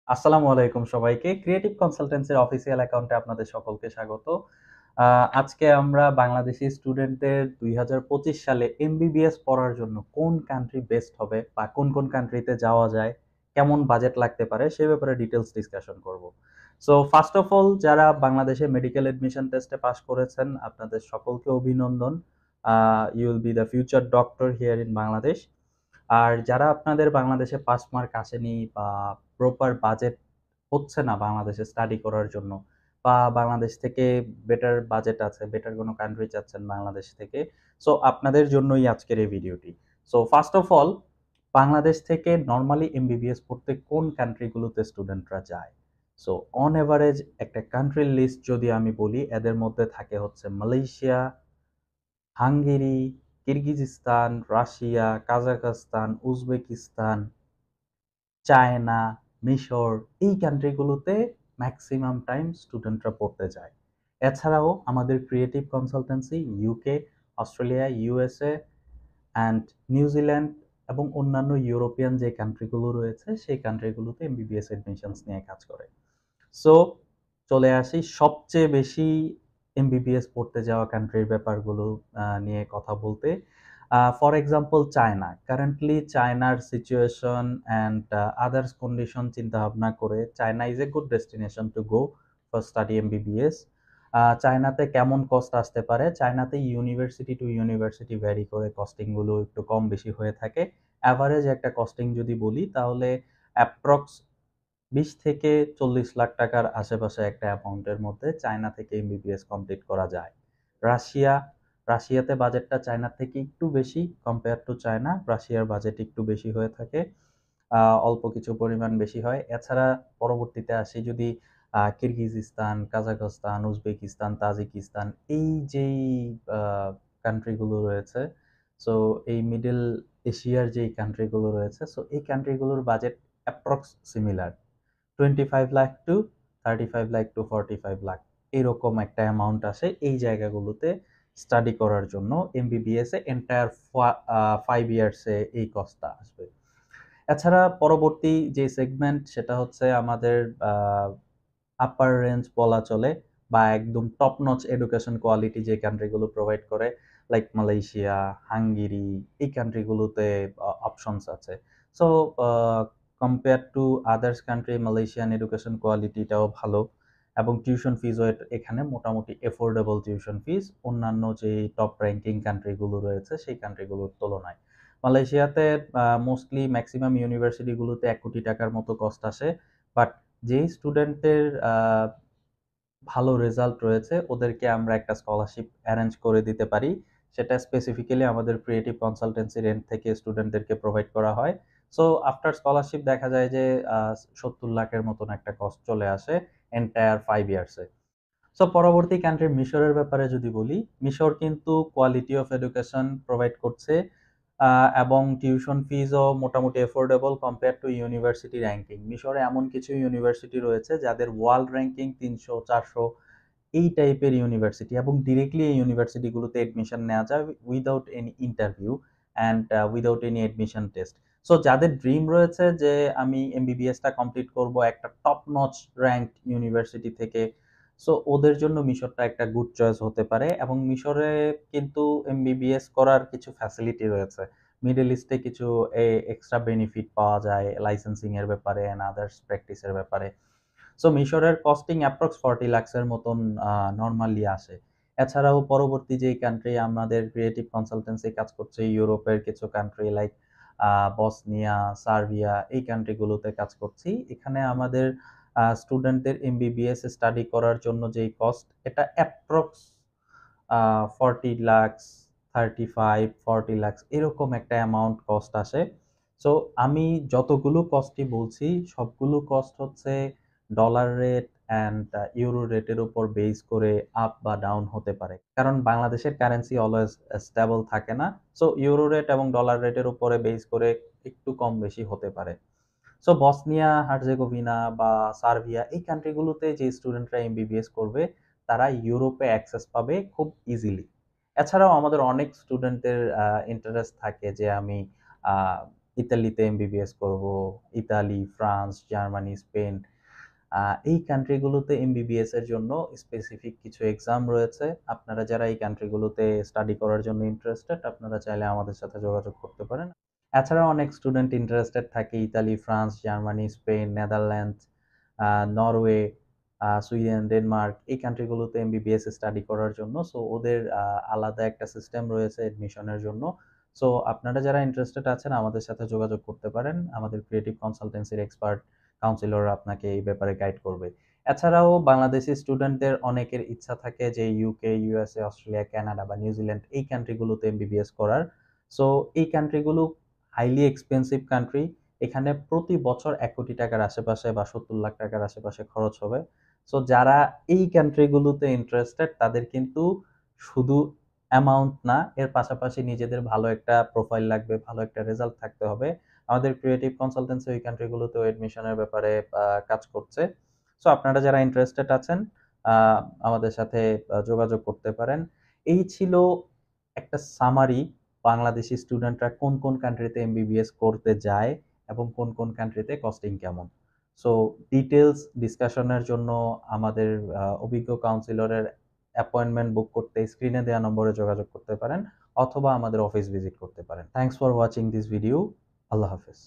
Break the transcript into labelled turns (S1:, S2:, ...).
S1: আসসালামু আলাইকুম সবাইকে। ক্রিয়েটিভ কনসালটেন্সির অফিসিয়াল অ্যাকাউন্টে আপনাদের সকলকে স্বাগত। আজকে আমরা বাংলাদেশি স্টুডেন্টদের ২০২৫ সালে এমবিবিএস পড়ার জন্য কোন কান্ট্রি বেস্ট হবে বা কোন কান্ট্রিতে যাওয়া যায়, কেমন বাজেট লাগতে পারে সে ব্যাপারে ডিটেইলস ডিসকাশন করব। সো ফার্স্ট অফ অল যারা বাংলাদেশে মেডিকেল অ্যাডমিশন টেস্টে পাস করেছেন আপনাদের সকলকে অভিনন্দন। You will be the future doctor here in Bangladesh. আর যারা আপনাদের বাংলাদেশে পাস মার্ক আসেনি বা প্রপার বাজেট হচ্ছে না বাংলাদেশে স্টাডি করার জন্য বা বাংলাদেশ থেকে বেটার বাজেট আছে, বেটার কোনো কান্ট্রি চাচ্ছেন বাংলাদেশ থেকে, সো আপনাদের জন্যই আজকের এই ভিডিওটি। So first of all Bangladesh থেকে নর্মালি এমবিবিএস পড়তে কোন কান্ট্রিগুলোতে স্টুডেন্টরা যায়? সো অন এভারেজ একটা কান্ট্রির লিস্ট যদি আমি বলি, এদের মধ্যে থাকে হচ্ছে Malaysia, Hungary, Kyrgyzstan, Russia, Kazakhstan, Uzbekistan, China, মিশর, এই কান্ট্রিগুলোতে ম্যাক্সিমাম টাইম স্টুডেন্টরা পড়তে যায়। এছাড়াও আমাদের creative consultancy UK, Australia, USA and New Zealand এবং অন্যান্য ইউরোপিয়ান যে কান্ট্রিগুলো রয়েছে সেই কান্ট্রিগুলোতে এমবিবিএস এডমিশনস নিয়ে কাজ করে। সো চলে আসি সবচেয়ে বেশি এমবিবিএস পড়তে যাওয়া কান্ট্রির ব্যাপারগুলো নিয়ে কথা বলতে। ফর এক্সাম্পল চায়না, কারেন্টলি চায়নার সিচুয়েশন অ্যান্ড আদার্স কন্ডিশন চিন্তা ভাবনা করে China is a good destination to go for study MBBS. চায়নাতে কেমন কস্ট আসতে পারে? চায়নাতে ইউনিভার্সিটি টু ইউনিভার্সিটি ভ্যারি করে কস্টিংগুলো একটু কম বেশি হয়ে থাকে। অ্যাভারেজ একটা কস্টিং যদি বলি তাহলে অ্যাপ্রক্স 20 থেকে 40 লাখ টাকার আশেপাশে একটা অ্যামাউন্টের মধ্যে চায়না থেকে এমবিবিএস কমপ্লিট করা যায়। রাশিয়া, রাশিয়াতে বাজেটটা চায়নার থেকে একটু বেশি কম্পেয়ার টু চায়না। রাশিয়ার বাজেট একটু বেশি হয়ে থাকে, অল্প কিছু পরিমাণ বেশি হয়। এছাড়া পরবর্তীতে আসি যদি কিরগিজস্তান, কাজাখস্তান, উজবেকিস্তান, তাজিকিস্তান, এই যেই কান্ট্রিগুলো রয়েছে, সো এই মিডল এশিয়ার যেই কান্ট্রিগুলো রয়েছে, সো এই কান্ট্রিগুলোর budget approx similar. 25 lakh to 35 lakh to 45 lakh এরকম একটা অ্যামাউন্ট আসে এই জায়গাগুলোতে স্টাডি করার জন্য। এমবিবিএস এ এন্টায়ার 5 ইয়ার্সে এই কস্টটা আসবে। এছাড়া পরবর্তী যে সেগমেন্ট সেটা হচ্ছে আমাদের আপার রেঞ্জ বলা চলে বা একদম টপ নচ এডুকেশন কোয়ালিটি যে কান্ট্রিগুলো প্রোভাইড করে, লাইক মালয়েশিয়া, হাঙ্গেরি, এই কান্ট্রিগুলোতে অপশনস আছে। So compare to others country Malaysian education কোয়ালিটিটাও ভালো এবং টিউশন ফিজও এখানে মোটামুটি এফোর্ডেবল টিউশন ফিজ অন্যান্য যে টপ র্যাঙ্কিং কান্ট্রিগুলো রয়েছে সেই কান্ট্রিগুলোর তুলনায়। মালয়েশিয়াতে মোস্টলি ম্যাক্সিমাম ইউনিভার্সিটিগুলোতে 1 কোটি টাকার মতো কস্ট আসে, বাট যেই স্টুডেন্টের ভালো রেজাল্ট রয়েছে ওদেরকে আমরা একটা স্কলারশিপ অ্যারেঞ্জ করে দিতে পারি। সেটা স্পেসিফিক্যালি আমাদের ক্রিয়েটিভ কনসালটেন্সির এন্ড থেকে স্টুডেন্টদেরকে প্রোভাইড করা হয়। সো আফটার স্কলারশিপ দেখা যায় যে 70 লাখের মতন একটা কস্ট চলে আসে এন্টায়ার 5 ইয়ার্সে। সো পরবর্তী কান্ট্রি মিশরের ব্যাপারে যদি বলি, মিশর কিন্তু কোয়ালিটি অফ এডুকেশন প্রোভাইড করছে এবং টিউশন ফিজও মোটামুটি affordable compare to university ranking. মিশরে এমন কিছু ইউনিভার্সিটি রয়েছে যাদের ওয়ার্ল্ড র্যাঙ্কিং ৩০০, ৪০০, এই টাইপের ইউনিভার্সিটি এবং ডিরেক্টলি এই ইউনিভার্সিটিগুলোতে এডমিশন নেওয়া যায় without any interview and without any admission test. So যাদের ড্রিম রয়েছে যে আমি এমবিবিএসটা কমপ্লিট করব একটা টপ নচ র্যাঙ্কড ইউনিভার্সিটি থেকে, সো ওদের জন্য মিশরটা একটা গুড চয়েস হতে পারে এবং মিশরে কিন্তু এমবিবিএস করার কিছু ফ্যাসিলিটি রয়েছে। মিডল ইস্টে কিছু এক্সট্রা বেনিফিট পাওয়া যায় লাইসেন্সিং এর ব্যাপারে অ্যান্ড আদার্স প্র্যাকটিসের ব্যাপারে। সো মিশরের কস্টিং অ্যাপ্রক্স 40 লাখসের মতন নরমালি আসে। এছাড়াও পরবর্তী যেই কান্ট্রি আমাদের ক্রিয়েটিভ কনসালটেন্সি কাজ করছে ইউরোপের কিছু কান্ট্রি লাইক বসনিয়া, সার্বিয়া, এই কান্ট্রিগুলোতে কাজ করছি। এখানে আমাদের স্টুডেন্টদের এমবিবিএস স্টাডি করার জন্য যেই কস্ট এটা অ্যাপ্রক্স 40 লাখস, 35, 40 লাখস এরকম একটা অ্যামাউন্ট কস্ট আসে। সো আমি যতগুলো কস্টই বলছি সবগুলো কস্ট হচ্ছে ডলার রেট অ্যান্ড ইউরো রেটের উপর বেস করে আপ বা ডাউন হতে পারে, কারণ বাংলাদেশের কারেন্সি অলওয়েজ স্টেবল থাকে না। সো ইউরো রেট এবং ডলার রেটের উপরে বেস করে একটু কম বেশি হতে পারে। সো বসনিয়া হার্জেগোভিনা বা সার্বিয়া এই কান্ট্রিগুলোতে যে স্টুডেন্টরা এমবিবিএস করবে তারা ইউরোপে অ্যাক্সেস পাবে খুব ইজিলি। এছাড়াও আমাদের অনেক স্টুডেন্টের ইন্টারেস্ট থাকে যে আমি ইতালিতে এমবিবিএস করব, ইতালি, ফ্রান্স, জার্মানি, স্পেন, এই কান্ট্রিগুলোতে এমবিবিএস এর জন্য স্পেসিফিক কিছু এক্সাম রয়েছে। আপনারা যারা এই কান্ট্রিগুলোতে স্টাডি করার জন্য ইন্টারেস্টেড, আপনারা চাইলে আমাদের সাথে যোগাযোগ করতে পারেন। এছাড়াও অনেক স্টুডেন্ট ইন্টারেস্টেড থাকে Italy, France, Germany, Spain, Netherlands, Norway, Sweden, Denmark এই কান্ট্রিগুলোতে এমবিবিএস স্টাডি করার জন্য। সো ওদের আলাদা একটা সিস্টেম রয়েছে এডমিশনের জন্য। সো আপনারা যারা ইন্টারেস্টেড আছেন আমাদের সাথে যোগাযোগ করতে পারেন। আমাদের ক্রিয়েটিভ কনসালটেন্সির এক্সপার্ট কাউন্সিলর আপনাকে এই ব্যাপারে গাইড করবে। এছাড়াও বাংলাদেশি স্টুডেন্টদের অনেকের ইচ্ছা থাকে যে ইউকে, ইউএসএ, অস্ট্রেলিয়া, কানাডা বা নিউজিল্যান্ড এই কান্ট্রিগুলোতে এমবিবিএস করার। সো এই কান্ট্রিগুলো হাইলি এক্সপেন্সিভ কান্ট্রি। এখানে প্রতি বছর ১ কোটি টাকার আশেপাশে বা ৭০ লাখ টাকার আশেপাশে খরচ হবে। সো যারা এই কান্ট্রিগুলোতে ইন্টারেস্টেড তাদের কিন্তু শুধু অ্যামাউন্ট না, এর পাশাপাশি নিজেদের ভালো একটা প্রোফাইল লাগবে, ভালো একটা রেজাল্ট থাকতে হবে। আমাদের ক্রিয়েটিভ কনসালটেন্সি ওই কান্ট্রিগুলোতেও এডমিশনের ব্যাপারে কাজ করছে। সো আপনারা যারা ইন্টারেস্টেড আছেন আমাদের সাথে যোগাযোগ করতে পারেন। এই ছিল একটা সামারি বাংলাদেশি স্টুডেন্টরা কোন কোন কান্ট্রিতে এমবিবিএস করতে যায় এবং কোন কোন কান্ট্রিতে কস্টিং কেমন। সো ডিটেলস ডিসকাশনের জন্য আমাদের অভিজ্ঞ কাউন্সিলরের অ্যাপয়েন্টমেন্ট বুক করতে স্ক্রিনে দেওয়া নম্বরে যোগাযোগ করতে পারেন অথবা আমাদের অফিস ভিজিট করতে পারেন। Thanks for watching this video. আল্লাহ হাফেজ।